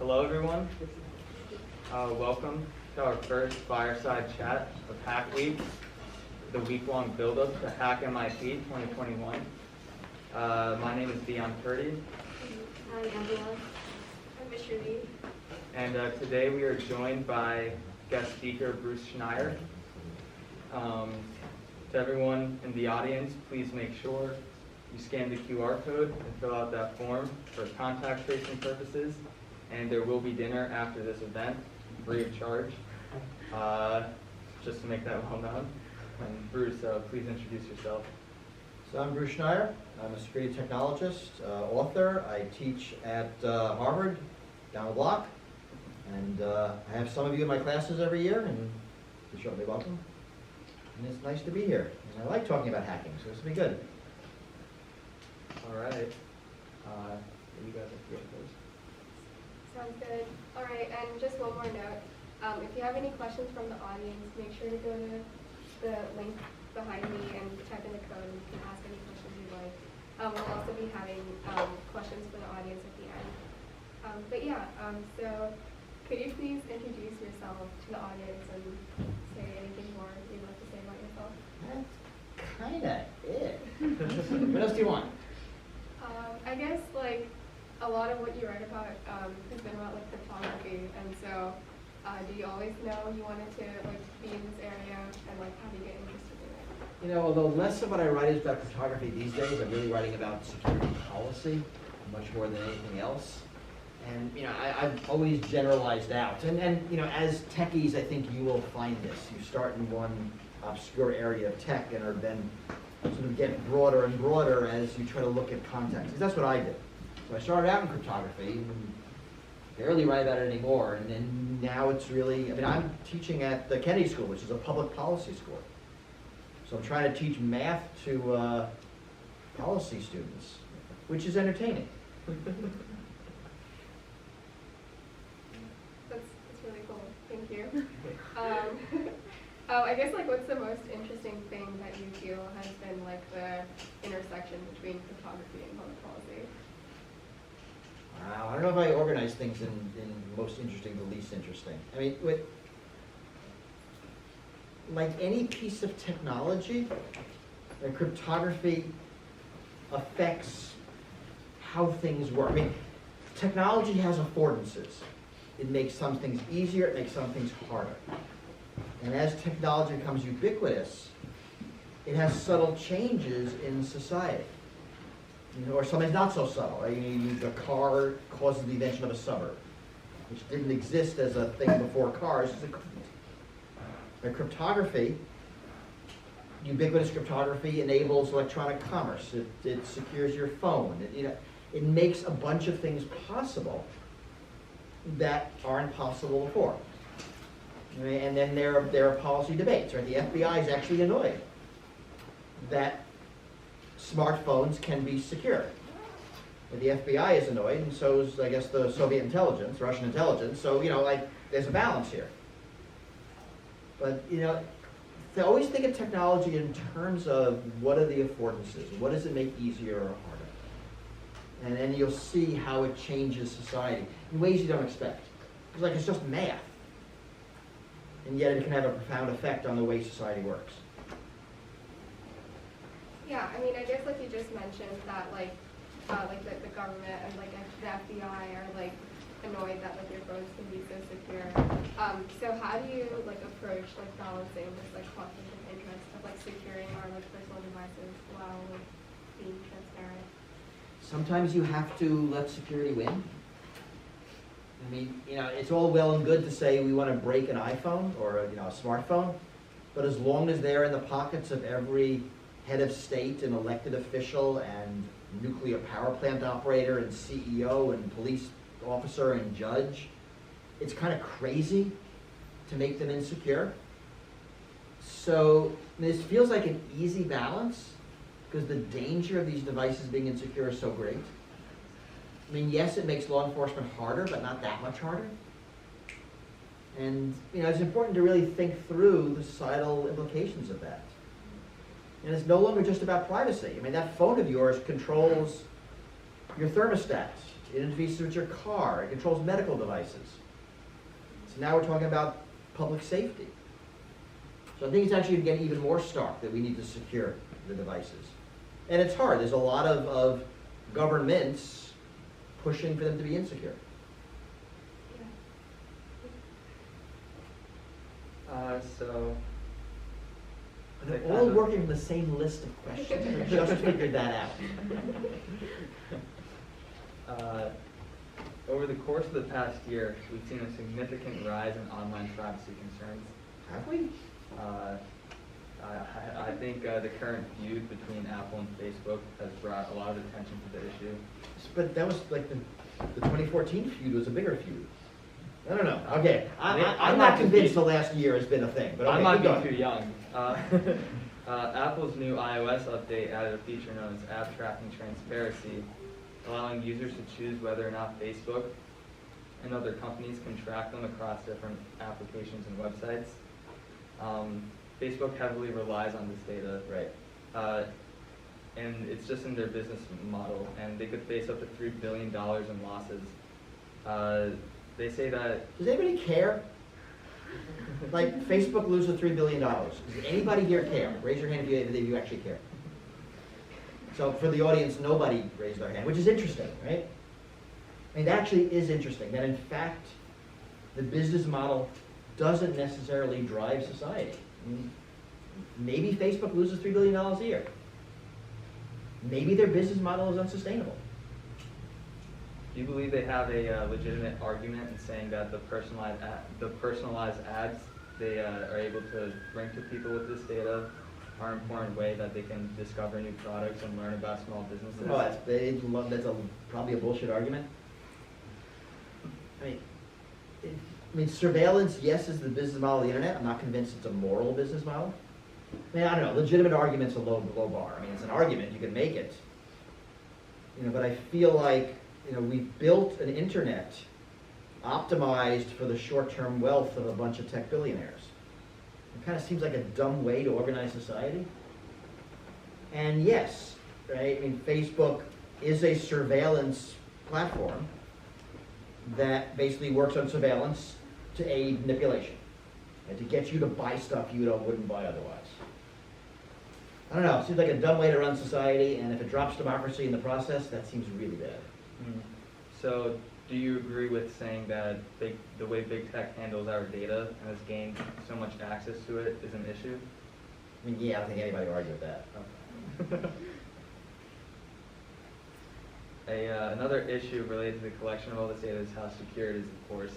Hello, everyone. Welcome to our first Fireside chat of Hack Week, the week-long build-up to Hack MIT 2021. My name is Dion Purdy. Hi, everyone. I'm Mr. Lee. And today we are joined by guest speaker Bruce Schneier. To everyone in the audience, please make sure you scan the QR code and fill out that form for contact tracing purposes. And there will be dinner after this event, free of charge, just to make that well known. And Bruce, please introduce yourself. So I'm Bruce Schneier. I'm a security technologist, author. I teach at Harvard, down the block. And I have some of you in my classes every year, and you're certainly welcome. And it's nice to be here. And I like talking about hacking, so this will be good. All right. You guys are good, please. Sounds good. All right, and just one more note. If you have any questions from the audience, make sure to go to the link behind me and type in the code, and you can ask any questions you'd like. We'll also be having questions for the audience at the end. So could you please introduce yourself to the audience and say anything more you'd like to say about yourself? That's kind of it. What else do you want? I guess like a lot of what you write about has been about like cryptography, and so do you always know you wanted to like be in this area, and like how do you get interested in it? You know, although less of what I write is about cryptography these days, I'm really writing about security policy much more than anything else. And you know, I've always generalized out. And you know, as techies, I think you will find this. You start in one obscure area of tech and are then sort of get broader and broader as you try to look at context. Because that's what I did. So I started out in cryptography and barely write about it anymore. And then now it's really, I mean, I'm teaching at the Kennedy School, which is a public policy school. So I'm trying to teach math to policy students, which is entertaining. That's really cool. Thank you. I guess like what's the most interesting thing that you feel has been like the intersection between cryptography and public policy? Wow, I don't know if I organize things in most interesting to least interesting. I mean, like any piece of technology, cryptography affects how things work. I mean, technology has affordances. It makes some things easier, it makes some things harder. And as technology becomes ubiquitous, it has subtle changes in society. You know, or something's not so subtle. Right? The car causes the invention of a suburb, which didn't exist as a thing before cars. The cryptography, ubiquitous cryptography, enables electronic commerce. It secures your phone. It makes a bunch of things possible that aren't possible before. And then there are policy debates. Right? The FBI is actually annoyed that smartphones can be secure. And the FBI is annoyed, and so is, I guess, the Soviet intelligence, Russian intelligence. So, you know, like, there's a balance here. But, you know, to always think of technology in terms of what are the affordances, what does it make easier or harder? And then you'll see how it changes society in ways you don't expect. Because, like, it's just math. And yet it can have a profound effect on the way society works. Yeah, I mean, I guess like you just mentioned that like the government and like the FBI are like annoyed that like your phones can be so secure. So how do you like approach like balancing this like conflict of interest of like securing our like personal devices while like being transparent? Sometimes you have to let security win. I mean, you know, it's all well and good to say we want to break an iPhone or a smartphone, but as long as they're in the pockets of every head of state and elected official and nuclear power plant operator and CEO and police officer and judge, it's kind of crazy to make them insecure. So this feels like an easy balance because the danger of these devices being insecure is so great. I mean, yes, it makes law enforcement harder, but not that much harder. And you know, it's important to really think through the societal implications of that. And it's no longer just about privacy. I mean, that phone of yours controls your thermostat It interfaces with your car. It controls medical devices. So now we're talking about public safety. So I think it's actually getting even more stark that we need to secure the devices. And it's hard. There's a lot of governments pushing for them to be insecure. So They're all working from the same list of questions. I just figured that out. over the course of the past year, we've seen a significant rise in online privacy concerns. Have we? I think the current feud between Apple and Facebook has brought a lot of attention to the issue. But that was like the 2014 feud was a bigger feud. I don't know. Okay, I'm not convinced the last year has been a thing. But okay, I might keep going. be too young. Apple's new iOS update added a feature known as App Tracking Transparency, allowing users to choose whether or not Facebook and other companies can track them across different applications and websites. Facebook heavily relies on this data, Right. and it's just in their business model, and they could face up to $3 billion in losses. They say that. Does anybody care? Like, Facebook loses $3 billion. Does anybody here care? Raise your hand if you actually care. So for the audience, nobody raised their hand, which is interesting, right? I mean, it actually is interesting that in fact, the business model doesn't necessarily drive society. I mean, maybe Facebook loses $3 billion a year. Maybe their business model is unsustainable. Do you believe they have a legitimate argument in saying that the personalized ads they are able to bring to people with this data are an important way that they can discover new products and learn about small businesses? Oh, that's probably a bullshit argument. I mean, surveillance, yes, is the business model of the internet. I'm not convinced it's a moral business model. I mean, I don't know. Legitimate argument's a low bar. I mean, it's an argument. You can make it. But I feel like, we've built an internet optimized for the short-term wealth of a bunch of tech billionaires. It kind of seems like a dumb way to organize society. And yes, right, I mean, Facebook is a surveillance platform that basically works on surveillance to aid manipulation and to get you to buy stuff you wouldn't buy otherwise. I don't know, it seems like a dumb way to run society, and if it drops democracy in the process, that seems really bad. So, do you agree with saying that the way big tech handles our data and has gained so much access to it is an issue? I mean, yeah, I don't think anybody would argue with that. Okay. Another issue related to the collection of all this data is how secure it is, of course.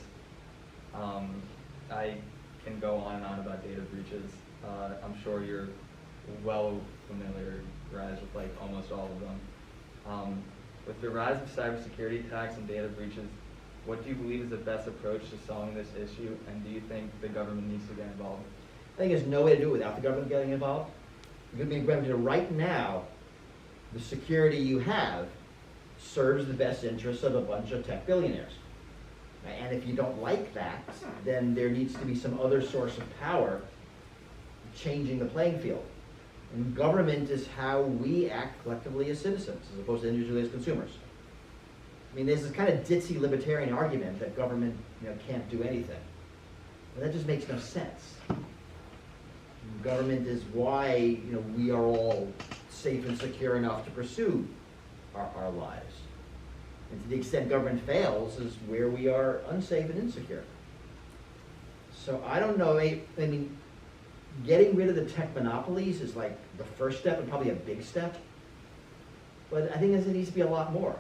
I can go on and on about data breaches. I'm sure you're well familiarized with like almost all of them. With the rise of cybersecurity attacks and data breaches, what do you believe is the best approach to solving this issue, and do you think the government needs to get involved? I think there's no way to do it without the government getting involved. Right now, the security you have serves the best interests of a bunch of tech billionaires. And if you don't like that, then there needs to be some other source of power changing the playing field. And government is how we act collectively as citizens, as opposed to individually as consumers. I mean, there's this kind of ditzy libertarian argument that government, can't do anything. But that just makes no sense. Government is why, we are all safe and secure enough to pursue our lives. And to the extent government fails is where we are unsafe and insecure. So I don't know, I mean, getting rid of the tech monopolies is like the first step and probably a big step. But I think there needs to be a lot more,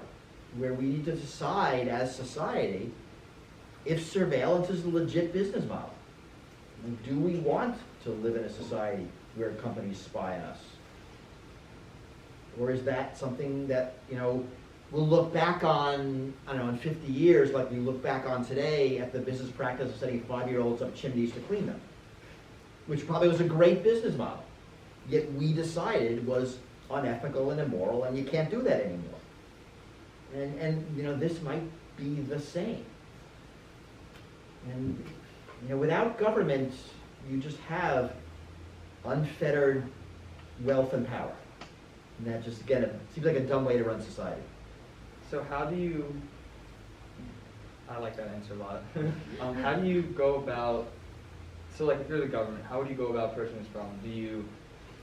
where we need to decide as society if surveillance is a legit business model. And do we want to live in a society where companies spy on us? Or is that something that, we'll look back on, in 50 years, like we look back on today at the business practice of setting 5-year-olds up chimneys to clean them, which probably was a great business model, yet we decided was unethical and immoral, and you can't do that anymore. And this might be the same. And without government, you just have unfettered wealth and power. And that just, again, it seems like a dumb way to run society. So how do you I like that answer a lot. How do you go about, so like if you're the government, how would you go about approaching this problem? Do you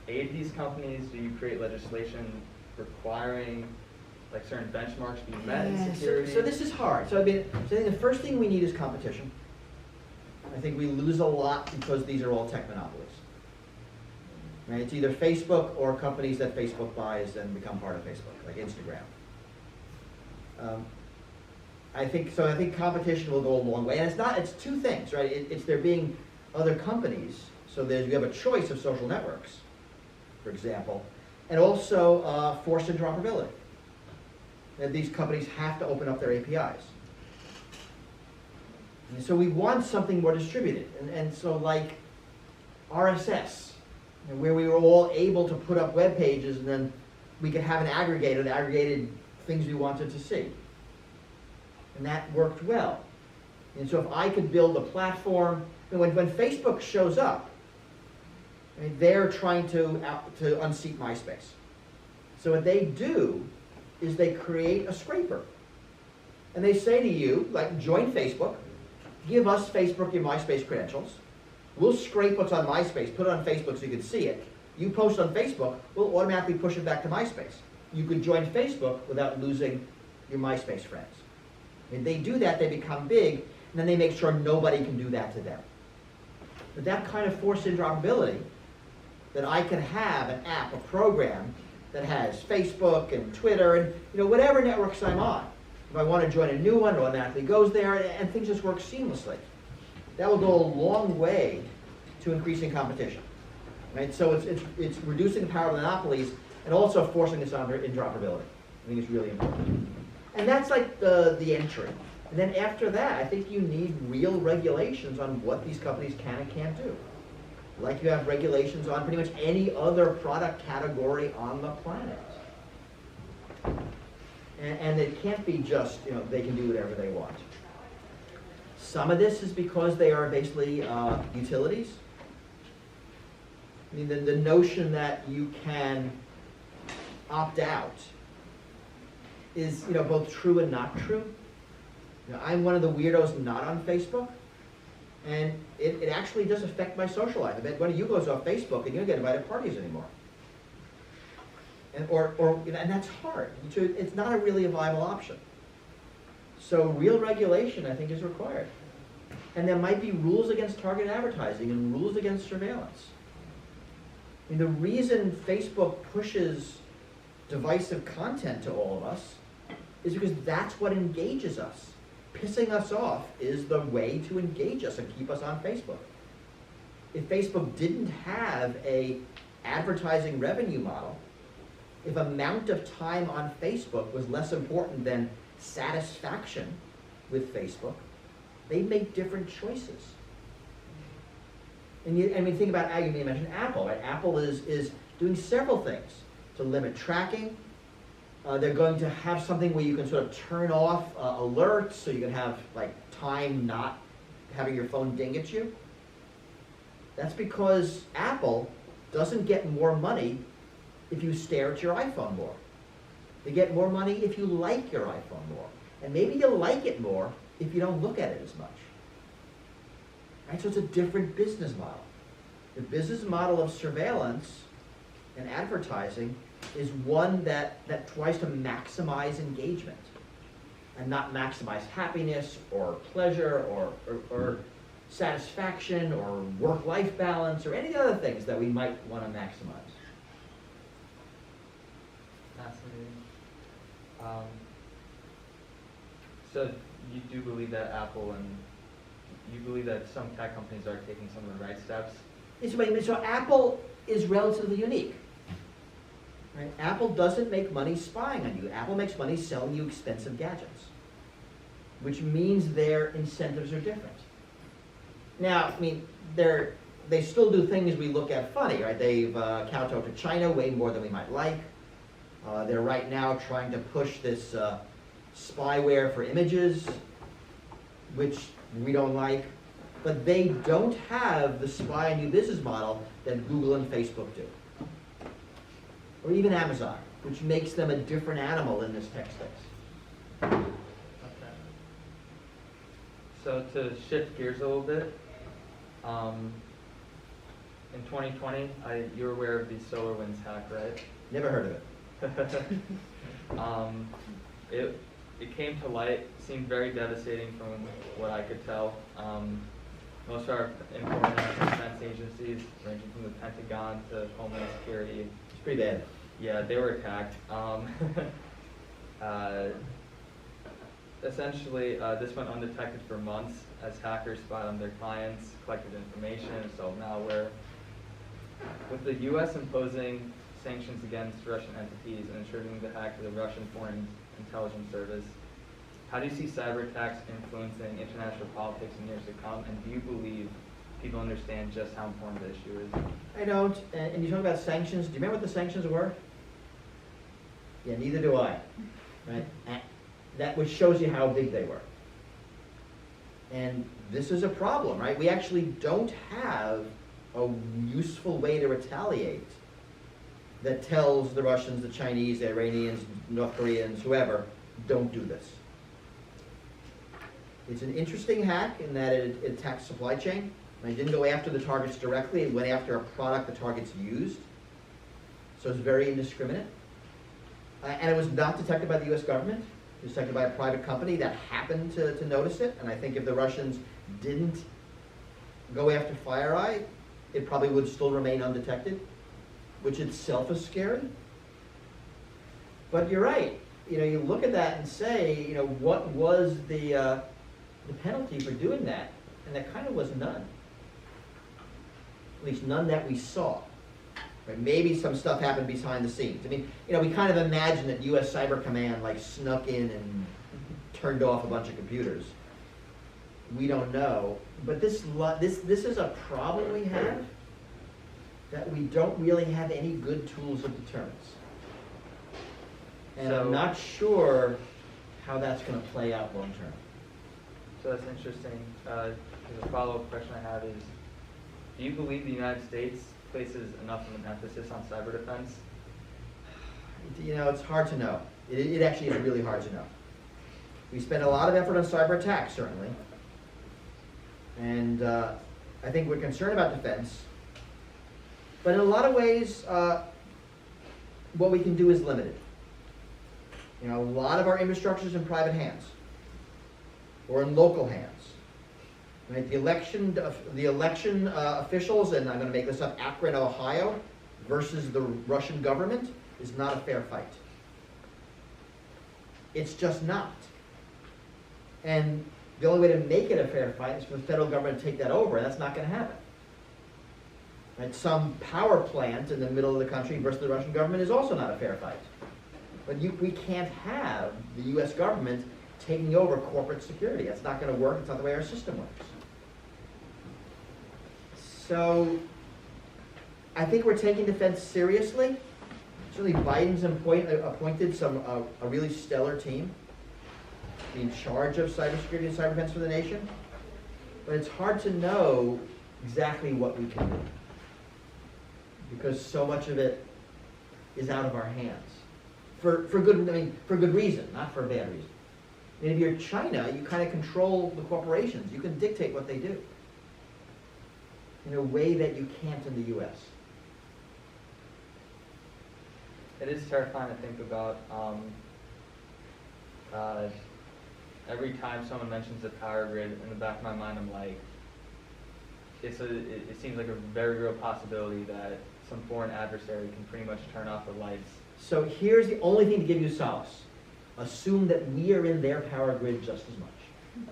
aid these companies? Do you create legislation requiring like certain benchmarks to be met in security? So this is hard. So I think the first thing we need is competition. I think we lose a lot because these are all tech monopolies. Right? It's either Facebook or companies that Facebook buys and become part of Facebook, like Instagram. I think competition will go a long way, and it's two things, right? It's there being other companies, so you have a choice of social networks, for example, and also forced interoperability. That these companies have to open up their APIs. And so we want something more distributed, and so like RSS, where we were all able to put up web pages, and then we could have an aggregator that aggregated things we wanted to see. And that worked well. And so if I could build a platform, when Facebook shows up, they're trying to unseat MySpace. So what they do is they create a scraper. And they say to you, like, join Facebook, give us Facebook your MySpace credentials, we'll scrape what's on MySpace, put it on Facebook so you can see it. You post on Facebook, we'll automatically push it back to MySpace. You could join Facebook without losing your MySpace friends. If they do that, they become big, and then they make sure nobody can do that to them. But that kind of forced interoperability, that I can have an app, a program that has Facebook and Twitter and whatever networks I'm on. If I want to join a new one, it automatically goes there, and things just work seamlessly. That will go a long way to increasing competition. Right? So it's reducing the power of monopolies and also forcing this on interoperability. I think it's really important. And that's like the entry. And then after that, I think you need real regulations on what these companies can and can't do. Like you have regulations on pretty much any other product category on the planet. And it can't be just, they can do whatever they want. Some of this is because they are basically utilities. I mean, the notion that you can opt out is both true and not true. I'm one of the weirdos not on Facebook, and it actually does affect my social life. I bet one of you goes off Facebook and you don't get invited to parties anymore. And that's hard. It's not really a viable option. So real regulation, I think, is required. And there might be rules against targeted advertising and rules against surveillance. I mean, the reason Facebook pushes divisive content to all of us is because that's what engages us. Pissing us off is the way to engage us and keep us on Facebook. If Facebook didn't have a advertising revenue model, if amount of time on Facebook was less important than satisfaction with Facebook, they'd make different choices. And think about, you mentioned Apple, right? Apple is doing several things to limit tracking. They're going to have something where you can sort of turn off alerts, so you can have like time not having your phone ding at you. That's because Apple doesn't get more money if you stare at your iPhone more. They get more money if you like your iPhone more. And maybe you'll like it more if you don't look at it as much. Right? So it's a different business model. The business model of surveillance and advertising is one that tries to maximize engagement and not maximize happiness or pleasure or satisfaction or work-life balance or any other things that we might want to maximize. Fascinating. So you do believe that Apple and you believe that some tech companies are taking some of the right steps? So Apple is relatively unique. Right? Apple doesn't make money spying on you. Apple makes money selling you expensive gadgets, which means their incentives are different. Now, they still do things we look at funny, right? They've kowtowed to China way more than we might like. They're right now trying to push this spyware for images, which we don't like. But they don't have the spy on you business model that Google and Facebook do. Or even Amazon, which makes them a different animal in this tech space. Okay. So to shift gears a little bit, in 2020, you're aware of the SolarWinds hack, right? Never heard of it. It came to light, seemed very devastating from what I could tell. Most of our important national defense agencies, ranging from the Pentagon to Homeland Security, It's pretty bad. yeah, they were attacked. Essentially, this went undetected for months as hackers spied on their clients, collected information, installed malware. With the U.S. imposing sanctions against Russian entities and ensuring the hack to the Russian Foreign Intelligence Service, how do you see cyber attacks influencing international politics in years to come? And do you believe people understand just how important the issue is? I don't. And you talk about sanctions. Do you remember what the sanctions were? Yeah, neither do I. Right? That which shows you how big they were. And this is a problem, right? We actually don't have a useful way to retaliate that tells the Russians, the Chinese, the Iranians, North Koreans, whoever, don't do this. It's an interesting hack in that it attacks supply chain. And it didn't go after the targets directly, it went after a product the targets used. So it's very indiscriminate. And it was not detected by the US government. It was detected by a private company that happened to notice it. And I think if the Russians didn't go after FireEye, it probably would still remain undetected, which itself is scary. But you're right. You know, you look at that and say, you know, what was the penalty for doing that? And there kind of was none. At least none that we saw. Right? Maybe some stuff happened behind the scenes. I mean, you know, we kind of imagine that U.S. Cyber Command like snuck in and turned off a bunch of computers. We don't know. But this is a problem we have, that we don't really have any good tools of deterrence. And I'm not sure how that's going to play out long term. So that's interesting. The follow-up question I have is, do you believe the United States places enough of an emphasis on cyber defense? You know, it's hard to know. It actually is really hard to know. We spend a lot of effort on cyber attacks, certainly. And I think we're concerned about defense. But in a lot of ways, what we can do is limited. You know, a lot of our infrastructure is in private hands or in local hands. Right? The election officials, and I'm going to make this up, Akron, Ohio, versus the Russian government is not a fair fight. It's just not. And the only way to make it a fair fight is for the federal government to take that over, and that's not going to happen. Right? Some power plant in the middle of the country versus the Russian government is also not a fair fight. But we can't have the U.S. government taking over corporate security. That's not going to work. It's not the way our system works. So I think we're taking defense seriously. Certainly Biden's appointed a really stellar team in charge of cybersecurity and cyber defense for the nation. But it's hard to know exactly what we can do, because so much of it is out of our hands. For good reason, not for a bad reason. And if you're China, you kind of control the corporations. You can dictate what they do in a way that you can't in the U.S. It is terrifying to think about. Every time someone mentions the power grid, in the back of my mind, I'm like, it seems like a very real possibility that some foreign adversary can pretty much turn off the lights. So here's the only thing to give you solace. Assume that we are in their power grid just as much.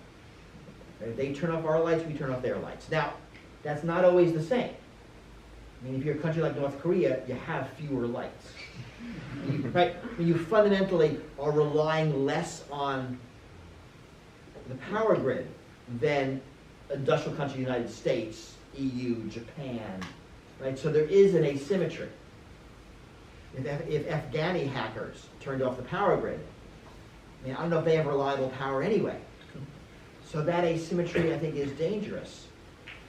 Okay? If they turn off our lights, we turn off their lights. Now, that's not always the same. I mean, if you're a country like North Korea, you have fewer lights. Right? I mean, you fundamentally are relying less on the power grid than industrial country United States, EU, Japan. Right? So there is an asymmetry. If Afghani hackers turned off the power grid, I mean, I don't know if they have reliable power anyway. So that asymmetry, I think, is dangerous.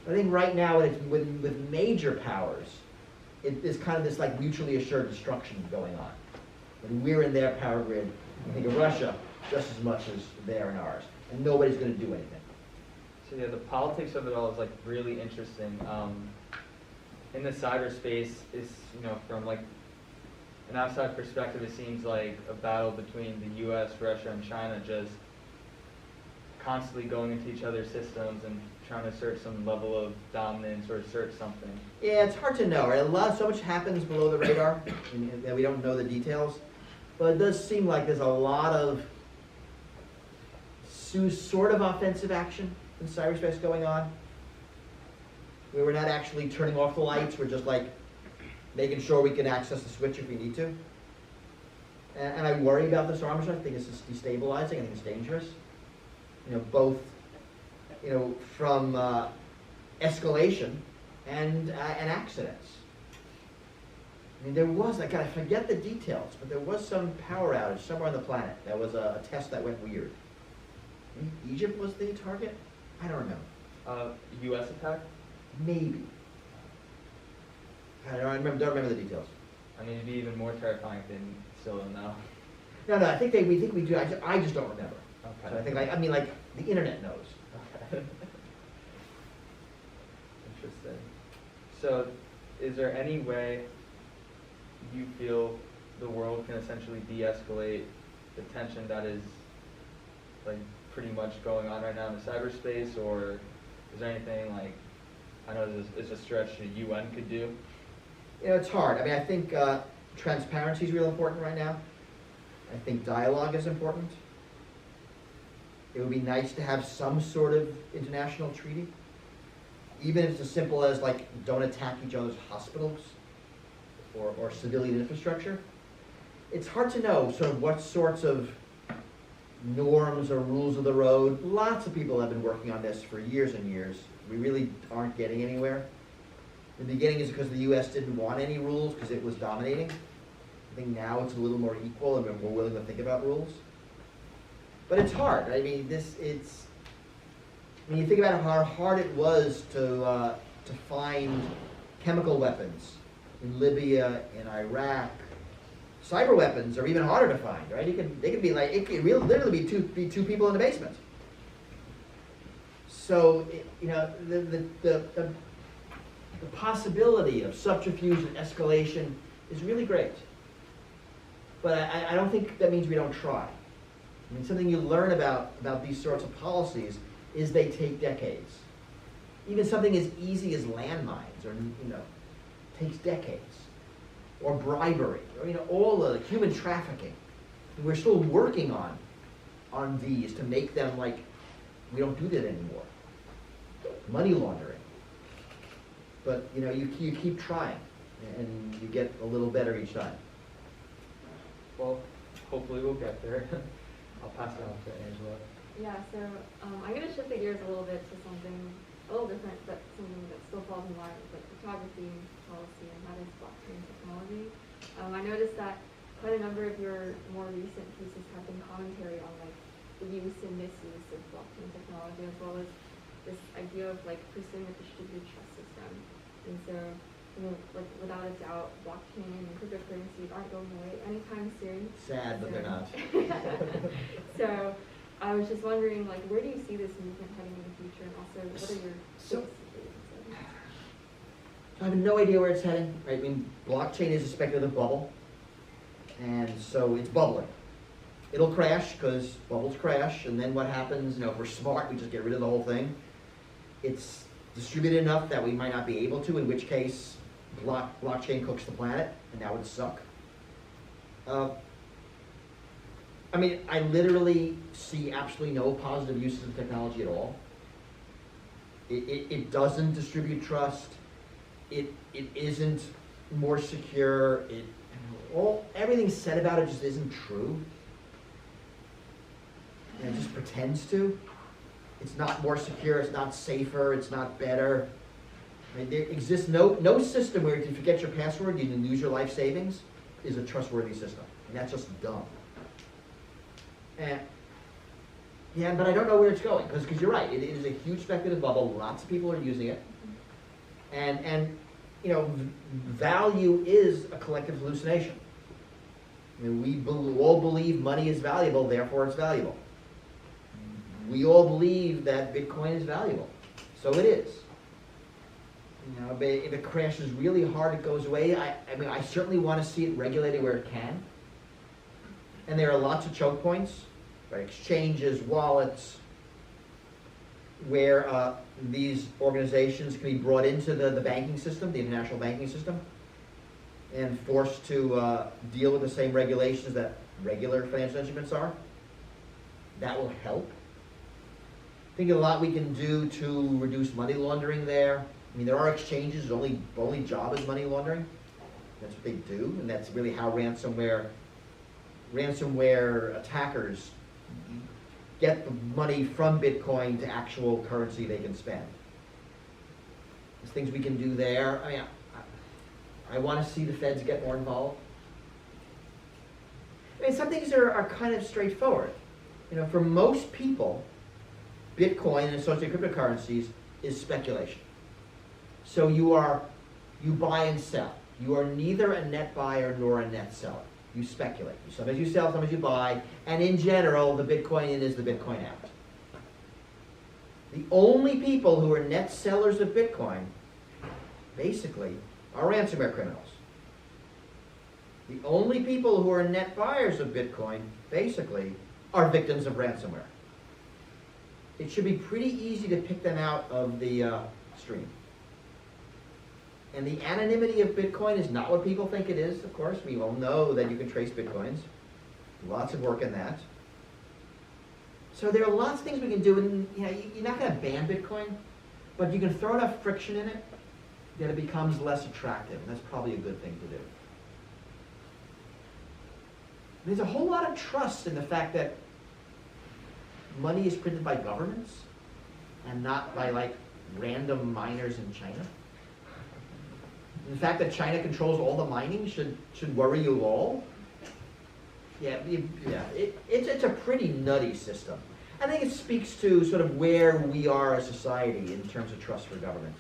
I think right now, with major powers, it is kind of this like mutually assured destruction going on. When we're in their power grid, I think of Russia just as much as they're in ours, and nobody's going to do anything. So yeah, the politics of it all is like really interesting. In the cyberspace is, from like an outside perspective, it seems like a battle between the U.S., Russia, and China, just constantly going into each other's systems and trying to assert some level of dominance or assert something. Yeah, it's hard to know, right? So much happens below the radar, and that we don't know the details. But it does seem like there's a lot of sort of offensive action in cyberspace going on, where we're not actually turning off the lights, we're just like making sure we can access the switch if we need to. And I worry about this arms race. I think it's destabilizing. I think it's dangerous. Both, from escalation and accidents. I mean, there was, I forget the details, but there was some power outage somewhere on the planet. There was a test that went weird. Egypt was the target? I don't know. U.S. attack? Maybe. I don't remember the details. I mean, it'd be even more terrifying if they still don't know. No, I think we do. I just don't remember. Okay. So I think, I mean, like, the internet knows. Okay. Interesting. So, is there any way you feel the world can essentially de-escalate the tension that is, like, pretty much going on right now in the cyberspace, or is there anything, like, I know it's a stretch the UN could do? It's hard. I mean, I think transparency is real important right now. I think dialogue is important. It would be nice to have some sort of international treaty, even if it's as simple as, like, don't attack each other's hospitals or civilian infrastructure. It's hard to know sort of what sorts of norms or rules of the road. Lots of people have been working on this for years and years. We really aren't getting anywhere. The beginning is because the U.S. didn't want any rules because it was dominating. I think now it's a little more equal and we're more willing to think about rules. But it's hard. I mean, when you think about how hard it was to find chemical weapons in Libya, in Iraq, cyber weapons are even harder to find, right? They could be like, it could literally be two people in the basement. So, the possibility of subterfuge and escalation is really great. But I don't think that means we don't try. I mean, something you learn about these sorts of policies is they take decades. Even something as easy as landmines, or takes decades. Or bribery, or all the human trafficking. We're still working on these to make them like we don't do that anymore. Money laundering. But you keep trying, and you get a little better each time. Well, hopefully we'll get there. I'll pass it on to Angela. Yeah, so I'm going to shift the gears a little bit to something a little different, but something that still falls in line with like photography policy, and that is blockchain technology. I noticed that quite a number of your more recent pieces have been commentary on like the use and misuse of blockchain technology, as well as this idea of like pursuing a distributed trust system. And so, like without a doubt, blockchain and cryptocurrencies aren't going away anytime soon. Sad, but they're not. So I was just wondering, like, where do you see this movement heading in the future, and also what are your So I have no idea where it's heading. Right? I mean, blockchain is a speculative bubble, and so it's bubbling. It'll crash because bubbles crash, and then what happens? If we're smart, we just get rid of the whole thing. It's distributed enough that we might not be able to, in which case blockchain cooks the planet, and that would suck. I mean, I literally see absolutely no positive uses of technology at all. It doesn't distribute trust. It isn't more secure. Everything said about it just isn't true. And it just pretends to. It's not more secure. It's not safer. It's not better. I mean, there exists no system where if you forget your password, you can lose your life savings, is a trustworthy system. And that's just dumb. Yeah, but I don't know where it's going, because you're right. It is a huge speculative bubble. Lots of people are using it. And value is a collective hallucination. I mean, we all believe money is valuable, therefore it's valuable. we all believe that Bitcoin is valuable. So it is. You know, but if it crashes really hard, it goes away. I mean, I certainly want to see it regulated where it can. And there are lots of choke points, right? Exchanges, wallets, where these organizations can be brought into the banking system, the international banking system, and forced to deal with the same regulations that regular financial instruments are. That will help. I think a lot we can do to reduce money laundering there. I mean, there are exchanges, only job is money laundering. That's what they do, and that's really how ransomware attackers get the money from Bitcoin to actual currency they can spend. There's things we can do there. I mean, I want to see the feds get more involved. I mean, some things are kind of straightforward. You know, for most people, Bitcoin and associated cryptocurrencies is speculation. So you buy and sell. You are neither a net buyer nor a net seller. You speculate. Sometimes you sell, sometimes you buy, and in general, the Bitcoin is the Bitcoin out. The only people who are net sellers of Bitcoin, basically, are ransomware criminals. The only people who are net buyers of Bitcoin, basically, are victims of ransomware. It should be pretty easy to pick them out of the stream. And the anonymity of Bitcoin is not what people think it is, of course. We all know that you can trace Bitcoins. Lots of work in that. So there are lots of things we can do, and you know, you're not going to ban Bitcoin, but you can throw enough friction in it that it becomes less attractive, and that's probably a good thing to do. There's a whole lot of trust in the fact that money is printed by governments and not by like random miners in China. The fact that China controls all the mining should worry you all. It's a pretty nutty system. I think it speaks to sort of where we are as a society in terms of trust for government.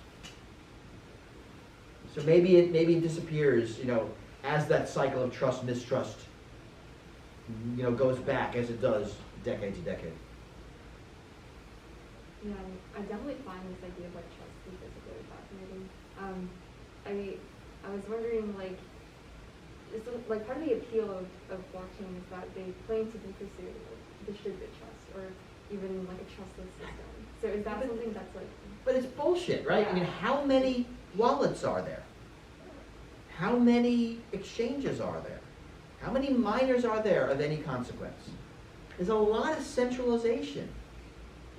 So maybe it disappears, you know, as that cycle of trust mistrust, you know, goes back as it does decade to decade. Yeah, I definitely find this idea of like trust is really fascinating. I was wondering, like, like part of the appeal of blockchain is that they claim to be pursuing like distributed trust or even like a trustless system. So is that something that's like? But it's bullshit, right? Yeah. I mean, how many wallets are there? How many exchanges are there? How many miners are there of any consequence? There's a lot of centralization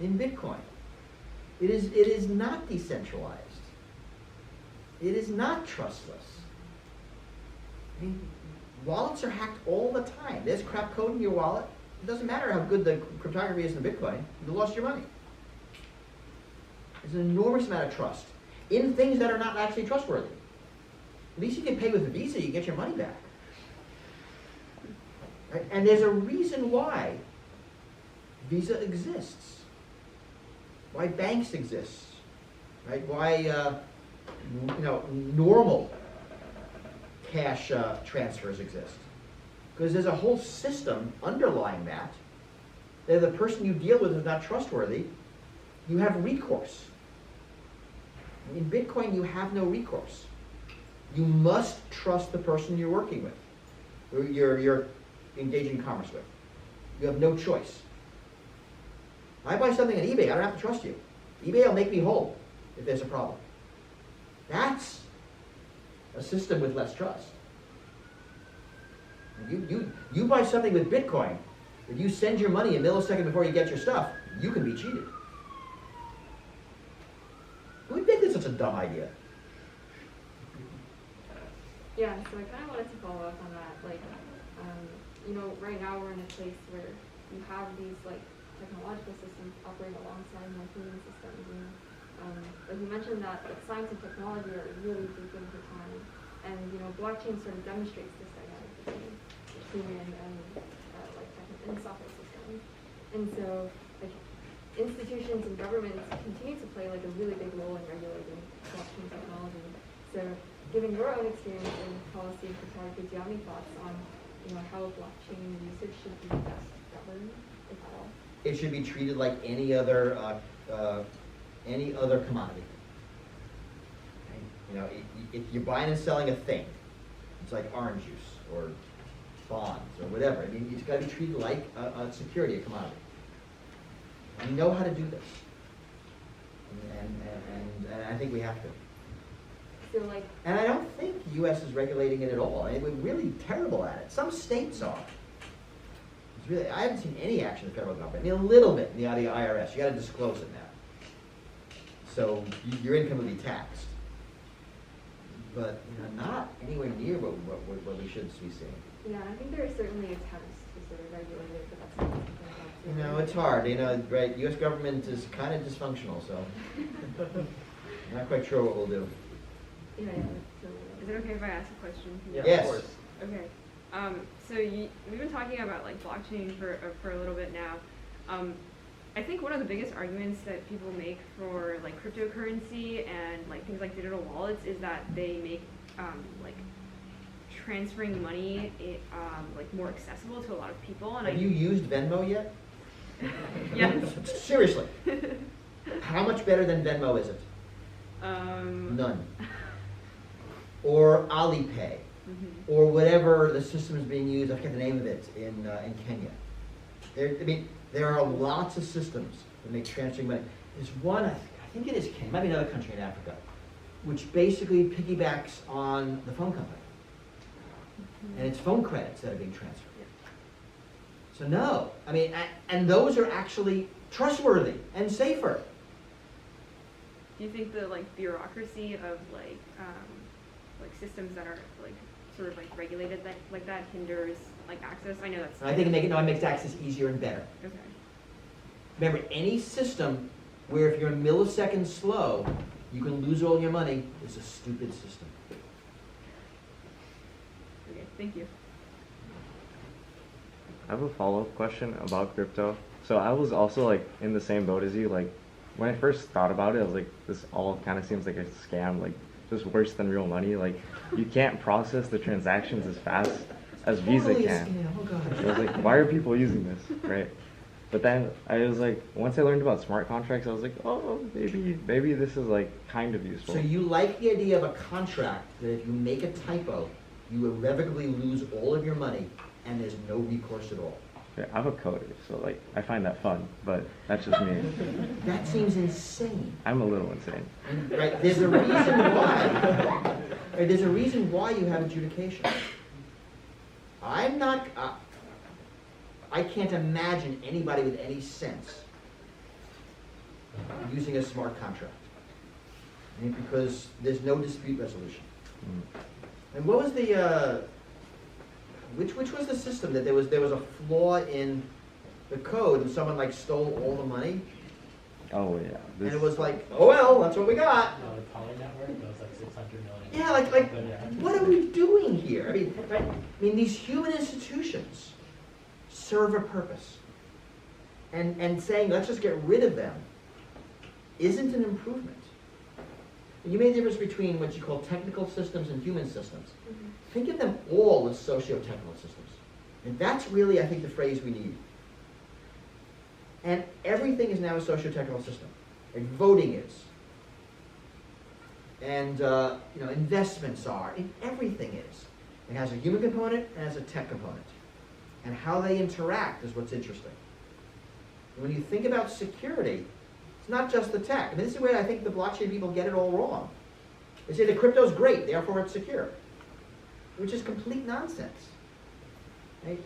in Bitcoin. It is not decentralized. It is not trustless. I mean, wallets are hacked all the time. There's crap code in your wallet. It doesn't matter how good the cryptography is in Bitcoin. You lost your money. There's an enormous amount of trust in things that are not actually trustworthy. At least you can pay with a Visa, you get your money back. Right? And there's a reason why Visa exists. Why banks exist. Right? Why normal cash transfers exist. Because there's a whole system underlying that. That the person you deal with is not trustworthy. You have recourse. In Bitcoin, you have no recourse. You must trust the person you're working with, or you're engaging in commerce with. You have no choice. If I buy something on eBay, I don't have to trust you. eBay will make me whole if there's a problem. That's a system with less trust. You buy something with Bitcoin, if you send your money a millisecond before you get your stuff, you can be cheated. Who would think that's such a dumb idea? Yeah, so I kind of wanted to follow up on that. Like, right now we're in a place where you have these like technological systems operating alongside more human systems. And like you mentioned that like science and technology are really deep into time, and blockchain sort of demonstrates this dynamic between human and and software systems. And so like institutions and governments continue to play like a really big role in regulating blockchain technology. So given your own experience in policy and cryptography, do you have any thoughts on how blockchain usage should be best governed, if at all? it should be treated like any other commodity. Okay? You know, if you're buying and selling a thing, it's like orange juice or bonds or whatever. I mean, it's got to be treated like a security, a commodity. We know how to do this, and I think we have to. So like, And I don't think the U.S. is regulating it at all. I mean, we're really terrible at it. Some states are. It's really, I haven't seen any action of the federal government. I mean, a little bit in the IRS. You got to disclose it now. So your income will be taxed. But not anywhere near what we should be seeing. yeah, I think there are certainly attempts to sort of regulate it, but that's not something that's It's hard. Right? U.S. government is kind of dysfunctional, so I'm not quite sure what we'll do. Yeah, Is it okay if I ask a question? Yeah, Yes. of course. Okay. So we've been talking about like blockchain for a little bit now. I think one of the biggest arguments that people make for like cryptocurrency and like things like digital wallets is that they make like transferring money like more accessible to a lot of people. And Have you used Venmo yet? Yes. Seriously. How much better than Venmo is it? None. Or Alipay, or whatever the system is being used. I forget the name of it in Kenya. There are lots of systems that make transferring money. There's one, I think it is Kenya, maybe another country in Africa, which basically piggybacks on the phone company, and it's phone credits that are being transferred. So no, and those are actually trustworthy and safer. Do you think the like bureaucracy of like systems that are like sort of like regulated like that hinders like access? I know that's. I think it makes access easier and better. Okay. Remember, any system where if you're a millisecond slow, you can lose all your money is a stupid system. Okay. Thank you. I have a follow-up question about crypto. So I was also like in the same boat as you. Like when I first thought about it, I was like, this all kind of seems like a scam, like just worse than real money. Like you can't process the transactions as fast as Visa Totally a can. scam. Oh, gosh. So I was like, why are people using this, right? But then I was like, once I learned about smart contracts, I was like, oh, maybe this is like kind of useful. So you like the idea of a contract that if you make a typo, you irrevocably lose all of your money and there's no recourse at all. Yeah, I'm a coder, so like I find that fun, but that's just me. That seems insane. I'm a little insane. Right? There's a reason why. Right, there's a reason why you have adjudication. I'm not. I can't imagine anybody with any sense using a smart contract. Because there's no dispute resolution. And what was the which was the system that there was a flaw in the code and someone like stole all the money? Oh yeah. And it was like, oh well, that's what we got. No, the Poly network, that was like 600 million. Yeah, like what are we doing here? I mean, these human institutions serve a purpose. And saying, let's just get rid of them isn't an improvement. You made the difference between what you call technical systems and human systems. Think of them all as socio-technical systems. And that's really, I think, the phrase we need. And everything is now a socio-technical system. Like voting is. And investments are. And everything is. It has a human component and it has a tech component. And how they interact is what's interesting. And when you think about security, it's not just the tech. This is where I think the blockchain people get it all wrong. They say the crypto's great, therefore it's secure, which is complete nonsense. Right?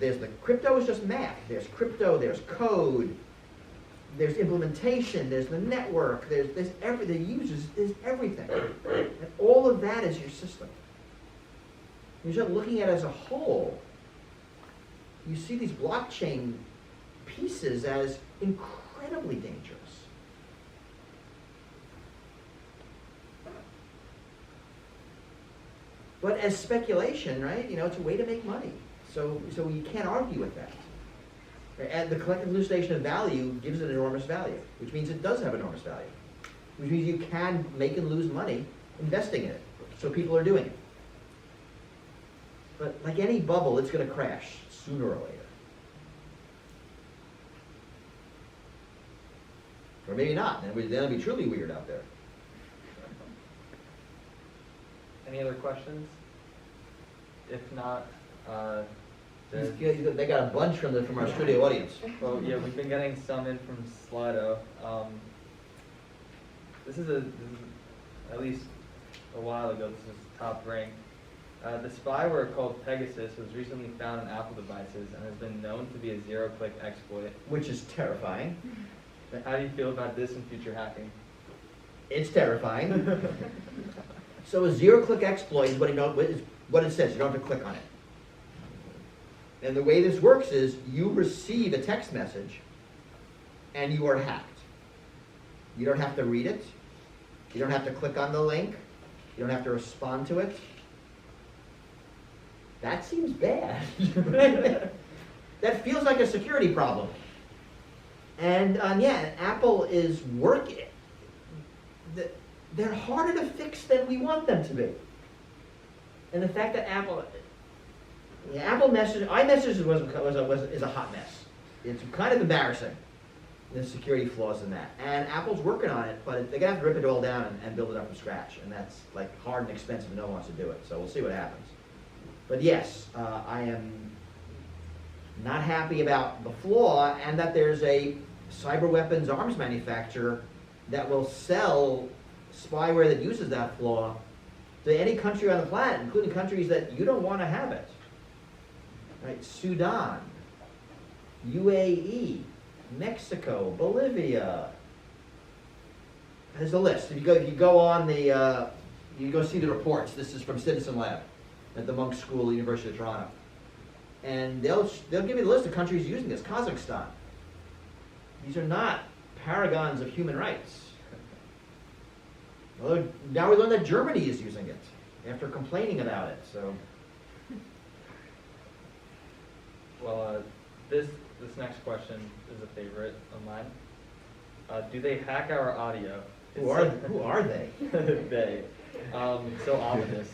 There's the crypto is just math. There's crypto, there's code, there's implementation, there's the network, there's the users, there's everything. And all of that is your system. When you start looking at it as a whole, you see these blockchain pieces as incredibly dangerous. But as speculation, right? It's a way to make money. So you can't argue with that. And the collective hallucination of value gives it enormous value, which means it does have enormous value. Which means you can make and lose money investing in it. So people are doing it. But like any bubble, it's going to crash sooner or later. Or maybe not, then it'll be truly weird out there. Any other questions? If not, They got a bunch from our studio audience. well, yeah, we've been getting some in from Slido. This is at least a while ago, this is top ranked. The spyware called Pegasus was recently found on Apple devices and has been known to be a zero-click exploit. Which is terrifying. How do you feel about this in future hacking? It's terrifying. So a zero-click exploit is what it says. You don't have to click on it. And the way this works is you receive a text message and you are hacked. You don't have to read it. You don't have to click on the link. You don't have to respond to it. That seems bad. That feels like a security problem. And yeah, Apple is working. They're harder to fix than we want them to be. And the fact that Apple iMessage is a hot mess. It's kind of embarrassing, the security flaws in that. And Apple's working on it, but they're gonna have to rip it all down and build it up from scratch. And that's like hard and expensive, and no one wants to do it. So we'll see what happens. But yes, I am not happy about the flaw, and that there's a cyber weapons arms manufacturer that will sell spyware that uses that flaw to any country on the planet, including countries that you don't want to have it. Right? Sudan, UAE, Mexico, Bolivia. There's a list. If you go on the, you go see the reports. This is from Citizen Lab at the Monk School, University of Toronto. And they'll give you the list of countries using this. Kazakhstan. These are not paragons of human rights. Although now we learn that Germany is using it after complaining about it. So, Well, this next question is a favorite of mine. Do they hack our audio? who are they? They. So ominous.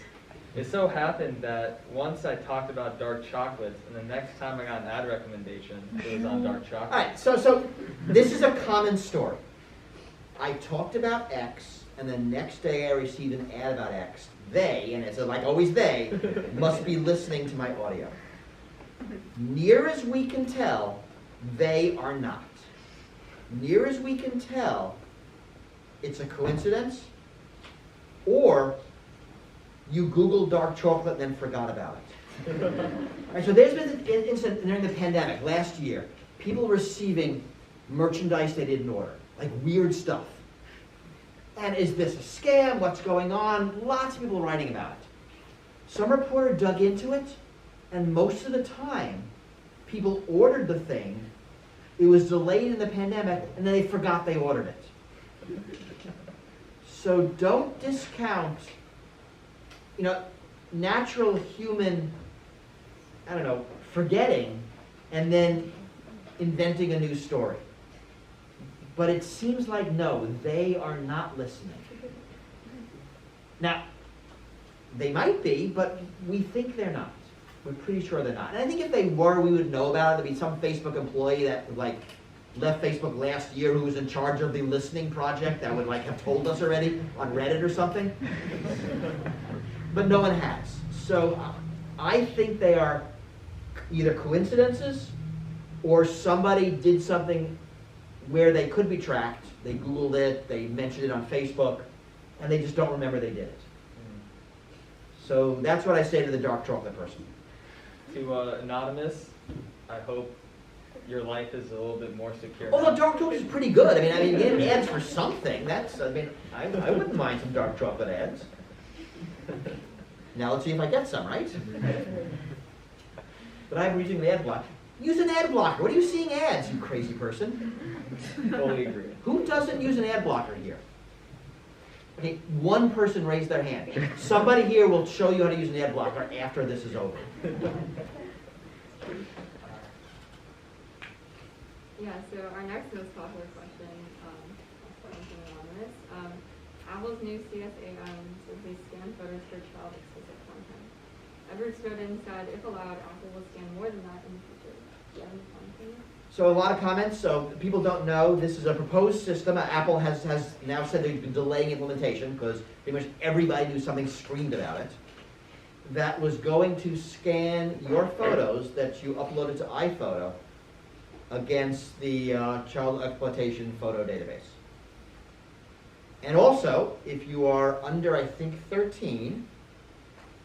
It so happened that once I talked about dark chocolates, and the next time I got an ad recommendation, it was on dark chocolate. All right. So this is a common story. I talked about X, and the next day I received an ad about X. They, and it's like always they, must be listening to my audio. Near as we can tell, they are not. Near as we can tell, it's a coincidence, or you Googled dark chocolate and then forgot about it. Right, so there's been an incident during the pandemic last year, people receiving merchandise they didn't order, like weird stuff. And is this a scam? What's going on? Lots of people writing about it. Some reporter dug into it, and most of the time, people ordered the thing, it was delayed in the pandemic, and then they forgot they ordered it. So don't discount, natural human, forgetting, and then inventing a new story. But it seems like, no, they are not listening. Now, they might be, but we think they're not. We're pretty sure they're not. And I think if they were, we would know about it. There'd be some Facebook employee that left Facebook last year who was in charge of the listening project that would have told us already on Reddit or something. But no one has. So I think they are either coincidences or somebody did something where they could be tracked. They Googled it, they mentioned it on Facebook, and they just don't remember they did it. So that's what I say to the dark chocolate person. To Anonymous, I hope your life is a little bit more secure. Although dark chocolate is pretty good. I mean, getting ads for something, I wouldn't mind some dark chocolate ads. Now let's see if I get some, right? But I'm using the ad blocker. Use an ad blocker. What are you seeing ads, you crazy person? Fully agree. Who doesn't use an ad blocker here? Okay, one person raised their hand. Somebody here will show you how to use an ad blocker after this is over. Yeah, so our next most popular question, from Anonymous. Apple's new CSA items says they scan photos for child explicit content. Edward Snowden said, if allowed, Apple will scan more than that in the future. Do you have any comments on that? So a lot of comments. So people don't know this is a proposed system. Apple has now said they've been delaying implementation because pretty much everybody knew something screamed about it. That was going to scan your photos that you uploaded to iPhoto against the child exploitation photo database. And also, if you are under, I think, 13,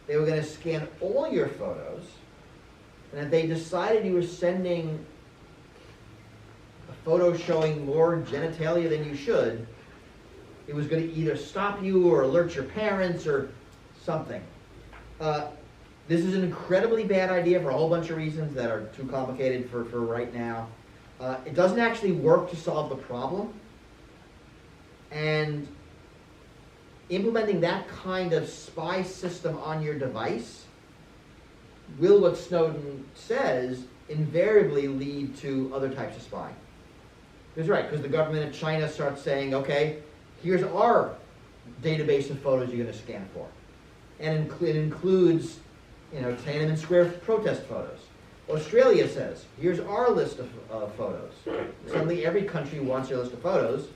they were going to scan all your photos, and if they decided you were sending a photo showing more genitalia than you should, it was going to either stop you or alert your parents or something. This is an incredibly bad idea for a whole bunch of reasons that are too complicated for right now. It doesn't actually work to solve the problem. And implementing that kind of spy system on your device will, what Snowden says, invariably lead to other types of spying. That's right, because the government of China starts saying, okay, here's our database of photos you're going to scan for. And it includes, Tiananmen Square protest photos. Australia says, here's our list of photos. Suddenly every country wants your list of photos.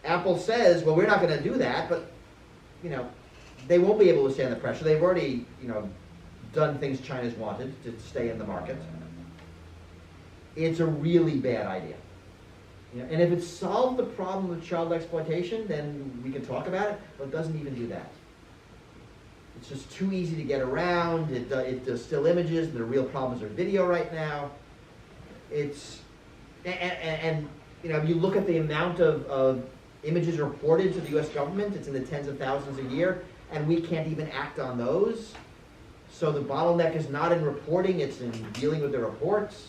Apple says, well, we're not going to do that, but, they won't be able to stand the pressure. They've already, done things China's wanted to stay in the market. It's a really bad idea. And if it solved the problem of child exploitation, then we can talk about it, but it doesn't even do that. It's just too easy to get around. It does still images, and the real problems are video right now. If you look at the amount of images reported to the US government, it's in the tens of thousands a year, and we can't even act on those. So the bottleneck is not in reporting, it's in dealing with the reports.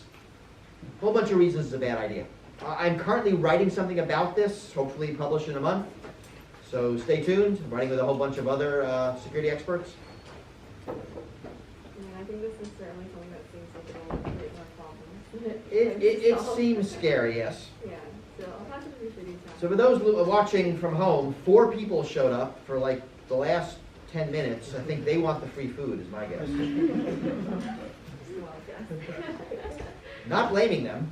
A whole bunch of reasons it's a bad idea. I'm currently writing something about this, hopefully published in a month. So stay tuned. I'm writing with a whole bunch of other security experts. Yeah, I think this is certainly something that seems like it'll create more problems. It seems scary, yes. Yeah, so I'll pass it to you for detail. So for those watching from home, 4 people showed up for like the last 10 minutes. I think they want the free food, is my guess. Well, yes. Not blaming them.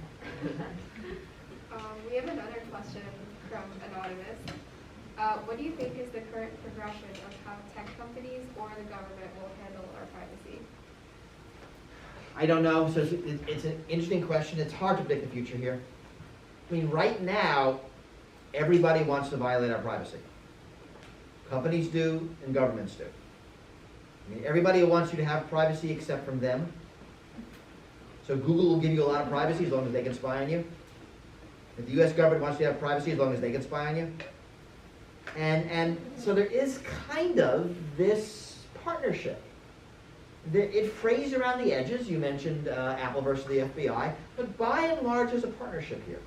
We have another question from Anonymous. What do you think is the current progression of how tech companies or the government will handle our privacy? I don't know. So it's an interesting question. It's hard to predict the future here. I mean, right now, everybody wants to violate our privacy. Companies do, and governments do. I mean, everybody wants you to have privacy except from them. So Google will give you a lot of privacy as long as they can spy on you. If the US government wants you to have privacy as long as they can spy on you. And so there is kind of this partnership. It frays around the edges. You mentioned Apple versus the FBI, but by and large there's a partnership here.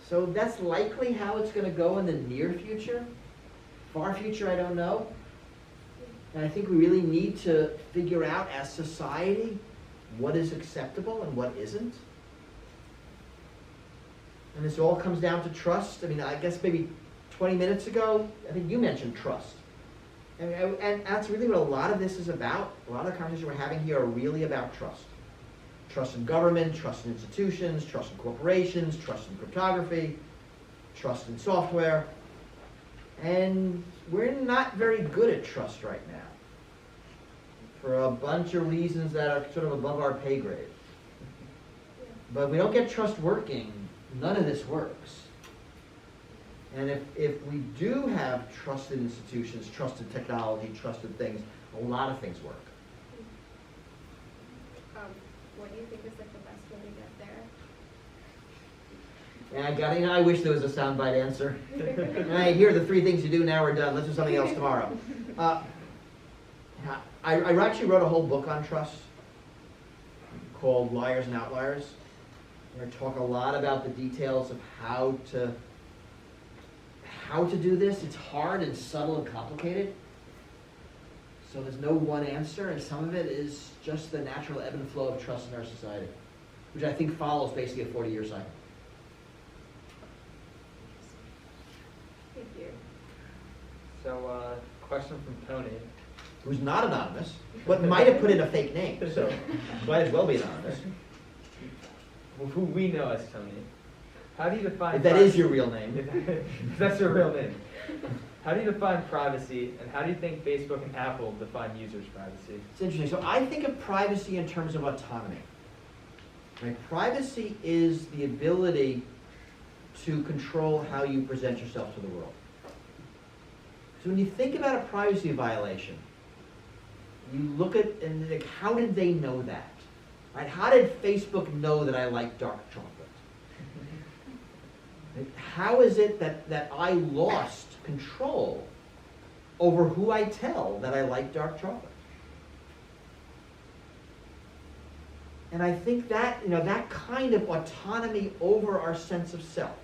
So that's likely how it's going to go in the near future. Far future, I don't know. And I think we really need to figure out as society what is acceptable and what isn't. And this all comes down to trust. I mean, I guess maybe 20 minutes ago, I think you mentioned trust. And that's really what a lot of this is about. A lot of the conversations we're having here are really about trust. Trust in government, trust in institutions, trust in corporations, trust in cryptography, trust in software. And we're not very good at trust right now for a bunch of reasons that are sort of above our pay grade. But if we don't get trust working, none of this works. And if we do have trusted institutions, trusted technology, trusted things, a lot of things work. What do you think is like the best way to get there? And I wish there was a soundbite answer. Hey, here are the 3 things you do, now we're done. Let's do something else tomorrow. I actually wrote a whole book on trust called Liars and Outliers. I talk a lot about the details of how to do this. It's hard and subtle and complicated. So there's no one answer, and some of it is just the natural ebb and flow of trust in our society, which I think follows basically a 40-year cycle. Thank you. So, question from Tony. Who's not anonymous, but might have put in a fake name, so might as well be anonymous. who we know as Tony. How do you define If that is your real name. If that's your real name. How do you define privacy, and how do you think Facebook and Apple define users' privacy? It's interesting. So I think of privacy in terms of autonomy. Right? Privacy is the ability to control how you present yourself to the world. So when you think about a privacy violation, you look at and like, how did they know that? Right? How did Facebook know that I like dark chocolate? Right? How is it that I lost control over who I tell that I like dark chocolate? And I think that, that kind of autonomy over our sense of self.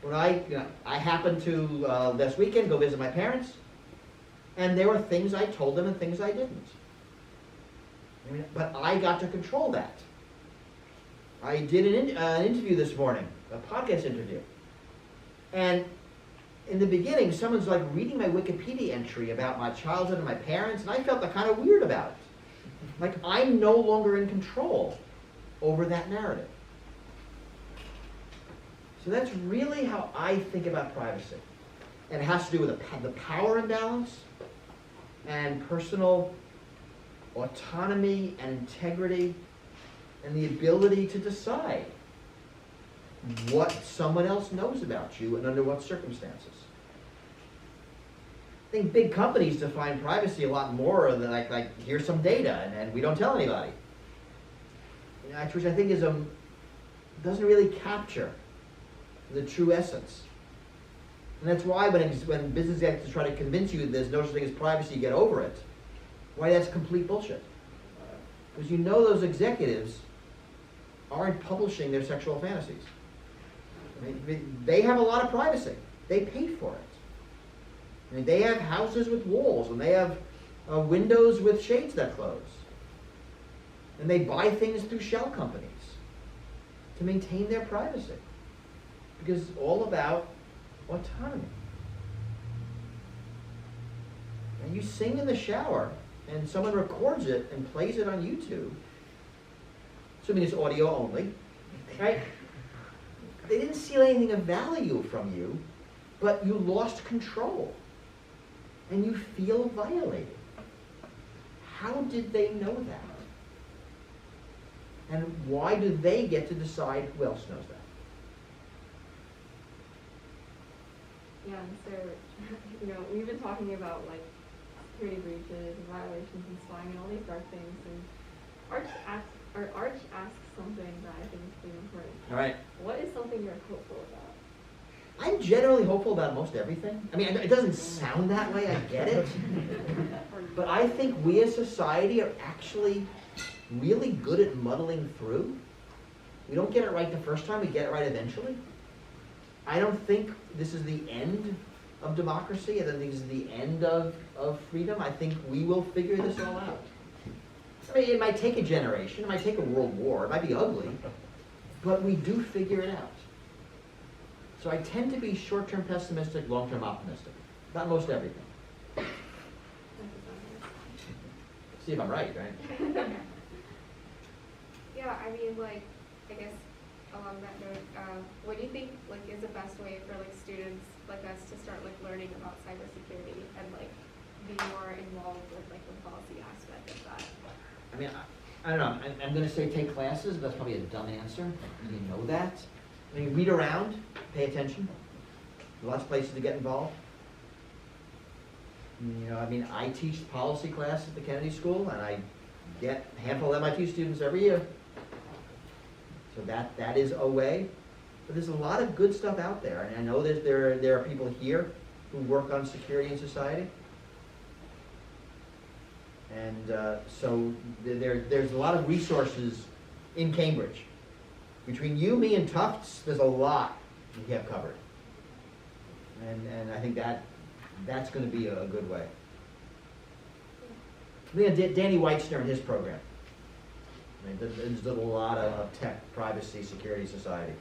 When I happened to, this weekend, go visit my parents, and there were things I told them and things I didn't. But I got to control that. I did an interview this morning, a podcast interview. And in the beginning, someone's like reading my Wikipedia entry about my childhood and my parents, and I felt kind of weird about it. Like I'm no longer in control over that narrative. So that's really how I think about privacy. And it has to do with the power imbalance and personal autonomy and integrity and the ability to decide what someone else knows about you and under what circumstances. I think big companies define privacy a lot more than like here's some data and we don't tell anybody. Which I think doesn't really capture the true essence. And that's why when business executives try to convince you there's no such thing as privacy, get over it, why that's complete bullshit. Because those executives aren't publishing their sexual fantasies. They have a lot of privacy. They paid for it. They have houses with walls, and they have windows with shades that close. And they buy things through shell companies to maintain their privacy. Because it's all about autonomy. And you sing in the shower, and someone records it and plays it on YouTube, assuming it's audio only, right? They didn't steal anything of value from you, but you lost control. And you feel violated. How did they know that? And why do they get to decide who else knows that? Yeah, and so, we've been talking about like security breaches and violations and spying and all these dark things, and Arch asks something that I think is pretty important. All right. What is something you're hopeful about? I'm generally hopeful about most everything. I mean, it doesn't sound that way, I get it. But I think we as society are actually really good at muddling through. We don't get it right the first time, we get it right eventually. I don't think this is the end of democracy. I don't think this is the end of freedom. I think we will figure this all out. I mean, it might take a generation, it might take a world war, it might be ugly, but we do figure it out. So I tend to be short-term pessimistic, long-term optimistic. About most everything. See if I'm right? Yeah, I mean, I guess along that note, what do you think, is the best way for, students like us to start, learning about cybersecurity and, be more involved with, the policy aspect of that? I mean, I don't know. I'm going to say take classes, but that's probably a dumb answer. You know that. I mean, read around, pay attention. Lots of places to get involved. I teach policy class at the Kennedy School, and I get a handful of MIT students every year. So that is a way. But there's a lot of good stuff out there, and I know there are people here who work on security in society. And so there's a lot of resources in Cambridge. Between you, me, and Tufts, there's a lot we have covered. And I think that's going to be a good way. Danny Weitzner and his program. There's a lot of tech, privacy, security, society.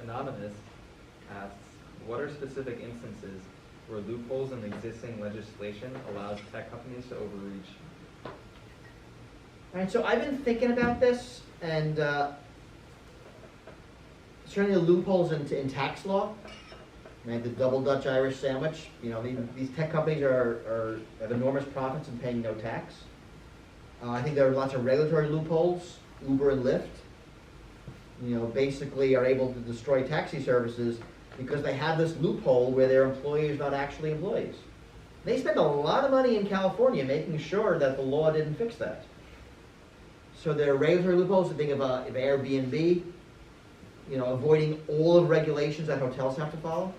Anonymous asks, what are specific instances where loopholes in existing legislation allows tech companies to overreach? All right, so I've been thinking about this, and certainly the loopholes in tax law, right, the double Dutch Irish sandwich. You know, these tech companies have enormous profits and paying no tax. I think there are lots of regulatory loopholes. Uber and Lyft, you know, basically are able to destroy taxi services because they have this loophole where their employees are not actually employees. They spend a lot of money in California making sure that the law didn't fix that. So there are regulatory loopholes. To think of Airbnb, you know, avoiding all of the regulations that hotels have to follow.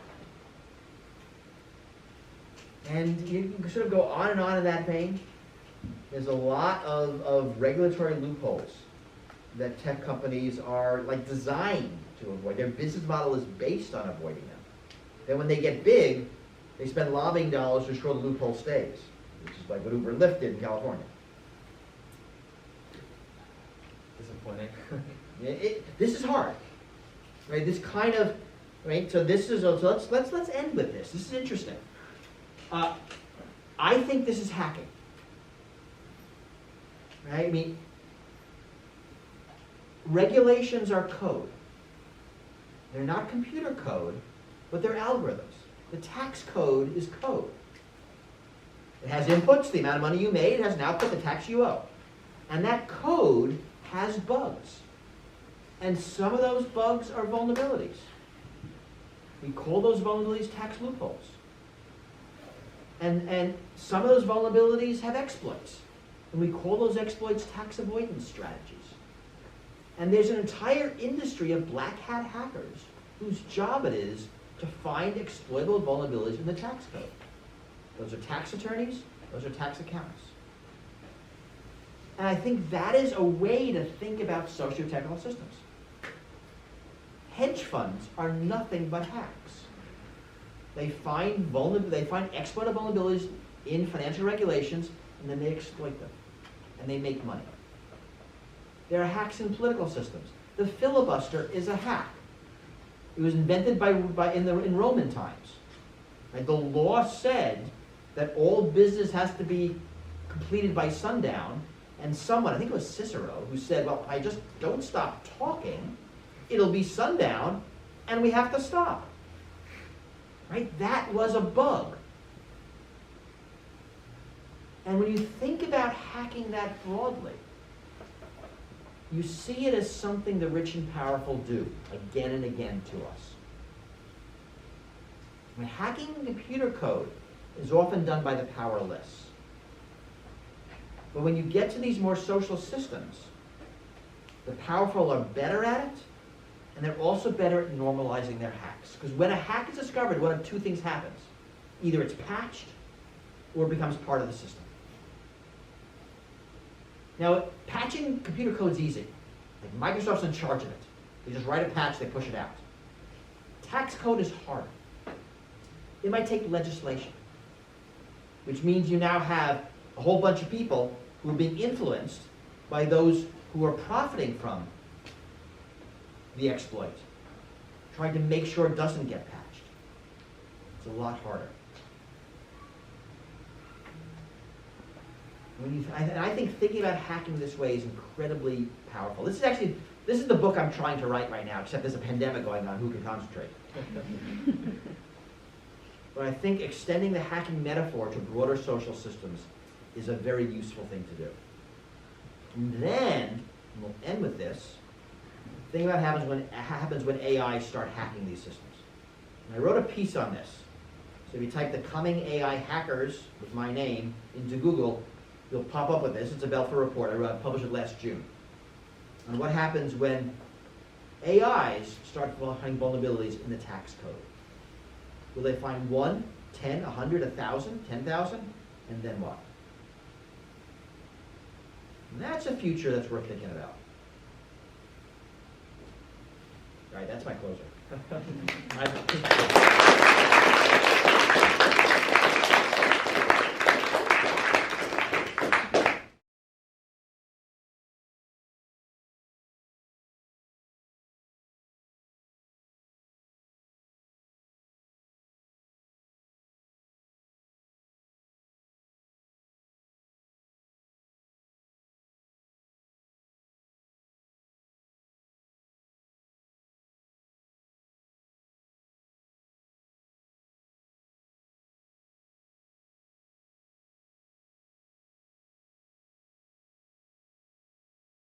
And you can sort of go on in that vein. There's a lot of regulatory loopholes that tech companies are like designed to avoid. Their business model is based on avoiding them. Then when they get big, they spend lobbying dollars to ensure the loophole stays, which is like what Uber and Lyft did in California. Disappointing. This is hard, right? This kind of, right? So this is, so let's end with this. This is interesting. I think this is hacking, right? I mean, regulations are code. They're not computer code, but they're algorithms. The tax code is code. It has inputs, the amount of money you made. It has an output, the tax you owe. And that code has bugs. And some of those bugs are vulnerabilities. We call those vulnerabilities tax loopholes. And some of those vulnerabilities have exploits. And we call those exploits tax avoidance strategies. And there's an entire industry of black hat hackers whose job it is to find exploitable vulnerabilities in the tax code. Those are tax attorneys, those are tax accountants. And I think that is a way to think about socio-technical systems. Hedge funds are nothing but hacks. They find exploitable vulnerabilities in financial regulations, and then they exploit them, and they make money. There are hacks in political systems. The filibuster is a hack. It was invented in Roman times. Right? The law said that all business has to be completed by sundown, and someone, I think it was Cicero, who said, well, if I just don't stop talking, it'll be sundown, and we have to stop. Right? That was a bug. And when you think about hacking that broadly, you see it as something the rich and powerful do again and again to us. When hacking computer code is often done by the powerless. But when you get to these more social systems, the powerful are better at it, and they're also better at normalizing their hacks. Because when a hack is discovered, one of two things happens. Either it's patched, or it becomes part of the system. Now, patching computer code is easy. Like Microsoft's in charge of it. They just write a patch, they push it out. Tax code is harder. It might take legislation, which means you now have a whole bunch of people who are being influenced by those who are profiting from the exploit, trying to make sure it doesn't get patched. It's a lot harder. I think thinking about hacking this way is incredibly powerful. This is the book I'm trying to write right now, except there's a pandemic going on, who can concentrate? But I think extending the hacking metaphor to broader social systems is a very useful thing to do. And then, and we'll end with this, think about what happens when AI start hacking these systems. And I wrote a piece on this. So if you type the coming AI hackers with my name into Google, you'll pop up with this. It's a Belfer report. I published it last June. On what happens when AIs start finding vulnerabilities in the tax code. Will they find 1, 10, 100, 1,000, 10,000? And then what? And that's a future that's worth thinking about. All right, that's my closer.